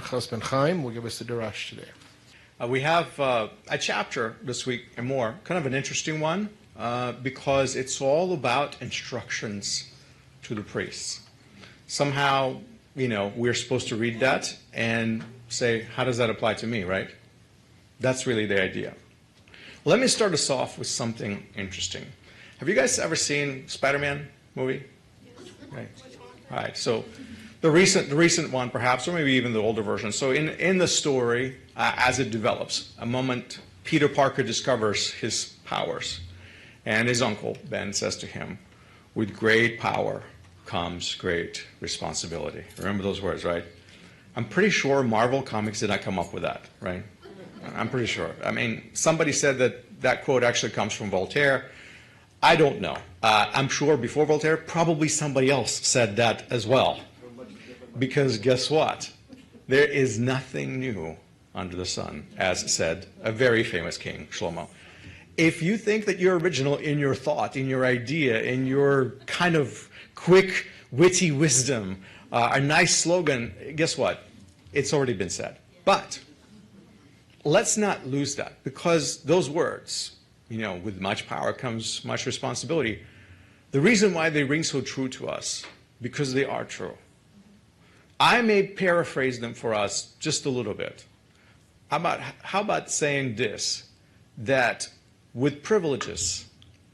husband Chaim will give us the Drash today. We have a chapter this week and more, kind of an interesting one, because it's all about instructions to the priests. Somehow, we're supposed to read that and say, how does that apply to me, right? That's really the idea. Let me start us off with something interesting. Have you guys ever seen Spiderman movie? Yes. Right. All right. So the recent one, perhaps, or maybe even the older version. So in the story, as it develops, a moment Peter Parker discovers his powers, and his uncle Ben says to him, "With great power comes great responsibility." Remember those words, right? I'm pretty sure Marvel Comics did not come up with that, right? I'm pretty sure. I mean, somebody said that quote actually comes from Voltaire. I don't know. I'm sure before Voltaire, probably somebody else said that as well. Because guess what? There is nothing new under the sun, as said a very famous king, Shlomo. If you think that you're original in your thought, in your idea, in your kind of quick, witty wisdom, a nice slogan, guess what? It's already been said. But let's not lose that, because those words, with much power comes much responsibility. The reason why they ring so true to us, because they are true. I may paraphrase them for us just a little bit. How about saying this, that with privileges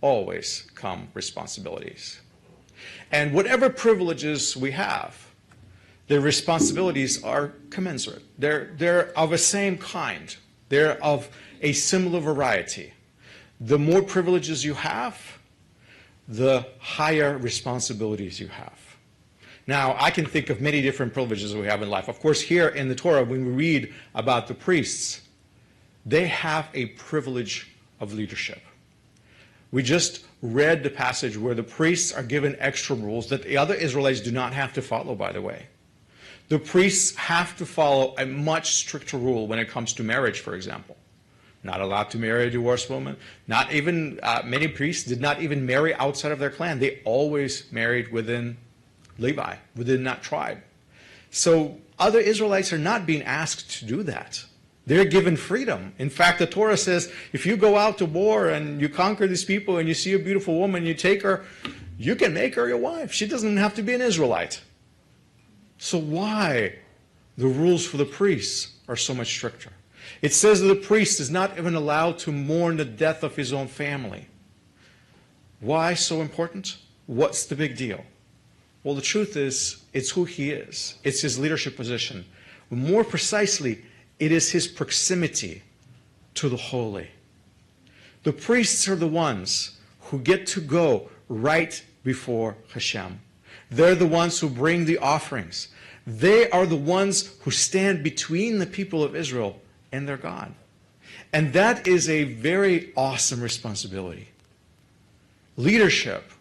always come responsibilities. And whatever privileges we have, their responsibilities are commensurate. They're of the same kind. They're of a similar variety. The more privileges you have, the higher responsibilities you have. Now, I can think of many different privileges we have in life. Of course, here in the Torah, when we read about the priests, they have a privilege of leadership. We just read the passage where the priests are given extra rules that the other Israelites do not have to follow, by the way. The priests have to follow a much stricter rule when it comes to marriage, for example. Not allowed to marry a divorced woman. Not even, many priests did not even marry outside of their clan. They always married within Levi, within that tribe. So other Israelites are not being asked to do that. They're given freedom. In fact, the Torah says, if you go out to war and you conquer these people and you see a beautiful woman, you take her, you can make her your wife. She doesn't have to be an Israelite. So why the rules for the priests are so much stricter? It says that the priest is not even allowed to mourn the death of his own family. Why so important? What's the big deal? Well, the truth is, it's who he is. It's his leadership position. More precisely, it is his proximity to the holy. The priests are the ones who get to go right before Hashem. They're the ones who bring the offerings. They are the ones who stand between the people of Israel and their God. And that is a very awesome responsibility. Leadership,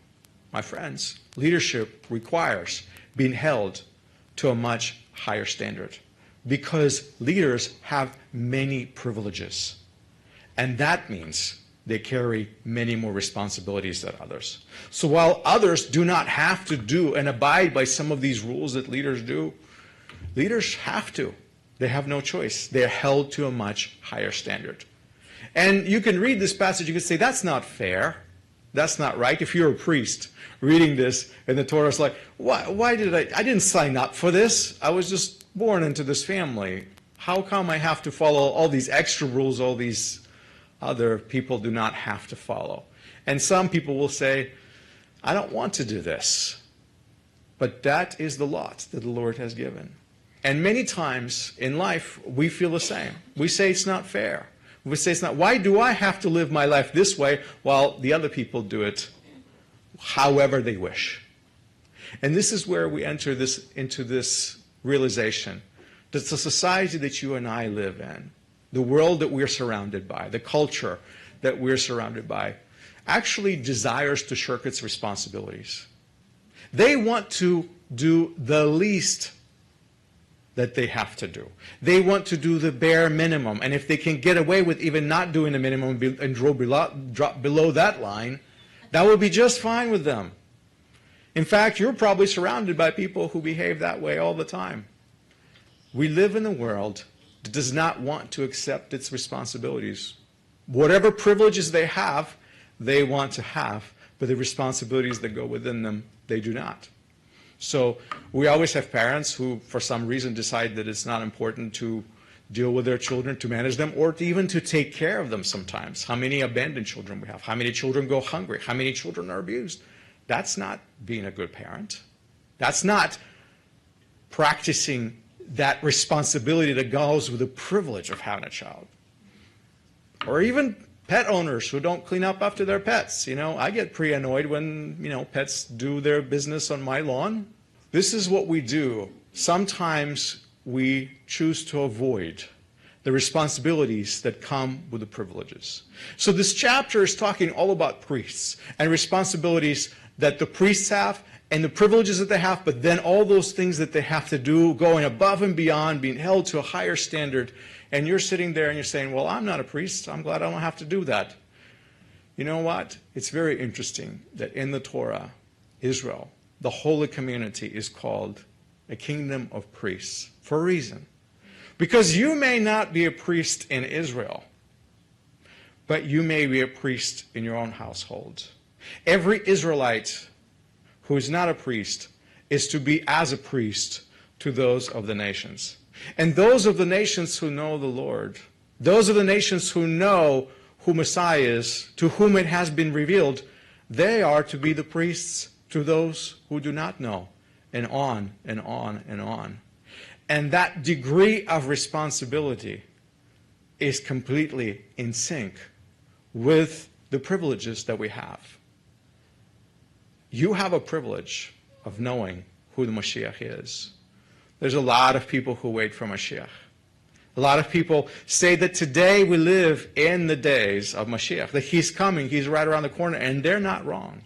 my friends, leadership requires being held to a much higher standard, because leaders have many privileges. And that means they carry many more responsibilities than others. So while others do not have to do and abide by some of these rules that leaders do, leaders have to. They have no choice. They're held to a much higher standard. And you can read this passage, you can say, that's not fair. That's not right. If you're a priest reading this and the Torah is like, why did I didn't sign up for this. I was just born into this family. How come I have to follow all these extra rules all these other people do not have to follow? And some people will say, I don't want to do this. But that is the lot that the Lord has given. And many times in life, we feel the same. We say it's not fair. We say it's not. Why do I have to live my life this way while the other people do it however they wish? And this is where we enter into this realization that the society that you and I live in, the world that we're surrounded by, the culture that we're surrounded by, actually desires to shirk its responsibilities. They want to do the least that they have to do. They want to do the bare minimum. And if they can get away with even not doing the minimum and drop below that line, that will be just fine with them. In fact, you're probably surrounded by people who behave that way all the time. We live in a world that does not want to accept its responsibilities. Whatever privileges they want to have, but the responsibilities that go within them, they do not. So we always have parents who, for some reason, decide that it's not important to deal with their children, to manage them, or even to take care of them sometimes. How many abandoned children we have? How many children go hungry? How many children are abused? That's not being a good parent. That's not practicing that responsibility that goes with the privilege of having a child. Or even pet owners who don't clean up after their pets. I get pretty annoyed when, pets do their business on my lawn. This is what we do. Sometimes we choose to avoid the responsibilities that come with the privileges. So this chapter is talking all about priests and responsibilities that the priests have and the privileges that they have, but then all those things that they have to do, going above and beyond, being held to a higher standard. And you're sitting there and you're saying, well, I'm not a priest. I'm glad I don't have to do that. You know what? It's very interesting that in the Torah, Israel, the holy community, is called a kingdom of priests for a reason. Because you may not be a priest in Israel, but you may be a priest in your own household. Every Israelite who is not a priest is to be as a priest to those of the nations. And those of the nations who know the Lord, those of the nations who know who Messiah is, to whom it has been revealed, they are to be the priests to those who do not know, and on and on and on. And that degree of responsibility is completely in sync with the privileges that we have. You have a privilege of knowing who the Mashiach is. There's a lot of people who wait for Mashiach. A lot of people say that today we live in the days of Mashiach, that he's coming, he's right around the corner, and they're not wrong.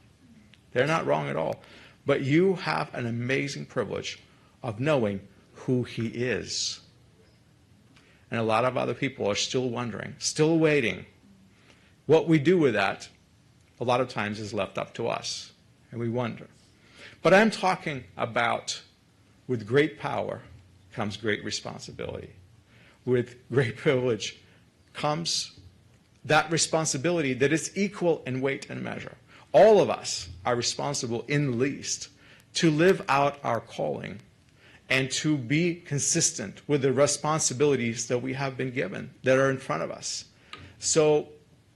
They're not wrong at all. But you have an amazing privilege of knowing who he is. And a lot of other people are still wondering, still waiting. What we do with that, a lot of times, is left up to us. And we wonder. But I'm talking about, with great power comes great responsibility. With great privilege comes that responsibility that is equal in weight and measure. All of us are responsible, in the least, to live out our calling and to be consistent with the responsibilities that we have been given, that are in front of us. So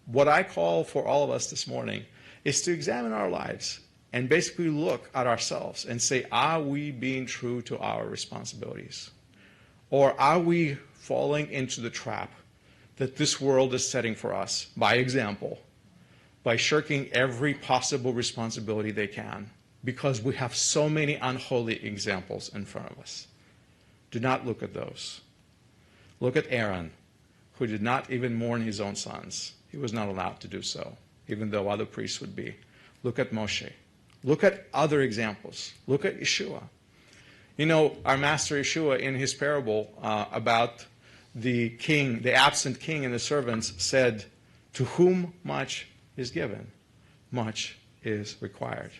what I call for all of us this morning is to examine our lives and basically look at ourselves and say, are we being true to our responsibilities? Or are we falling into the trap that this world is setting for us, by example, by shirking every possible responsibility they can, because we have so many unholy examples in front of us? Do not look at those. Look at Aaron, who did not even mourn his own sons. He was not allowed to do so, even though other priests would be. Look at Moshe. Look at other examples. Look at Yeshua. Our master Yeshua, in his parable about the king, the absent king and the servants, said, to whom much is given, much is required.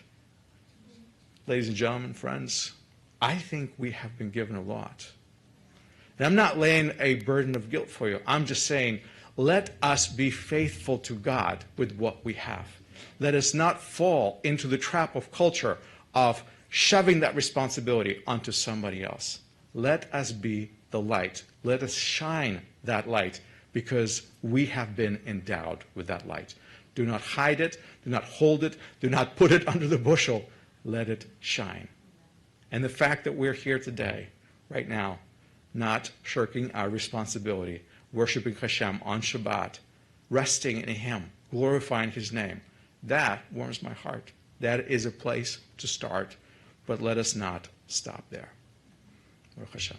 Ladies and gentlemen, friends, I think we have been given a lot. And I'm not laying a burden of guilt for you. I'm just saying, let us be faithful to God with what we have. Let us not fall into the trap of culture of shoving that responsibility onto somebody else. Let us be the light. Let us shine that light, because we have been endowed with that light. Do not hide it. Do not hold it. Do not put it under the bushel. Let it shine. And the fact that we're here today, right now, not shirking our responsibility, worshiping Hashem on Shabbat, resting in Him, glorifying His name, that warms my heart. That is a place to start, but let us not stop there. Baruch Hashem.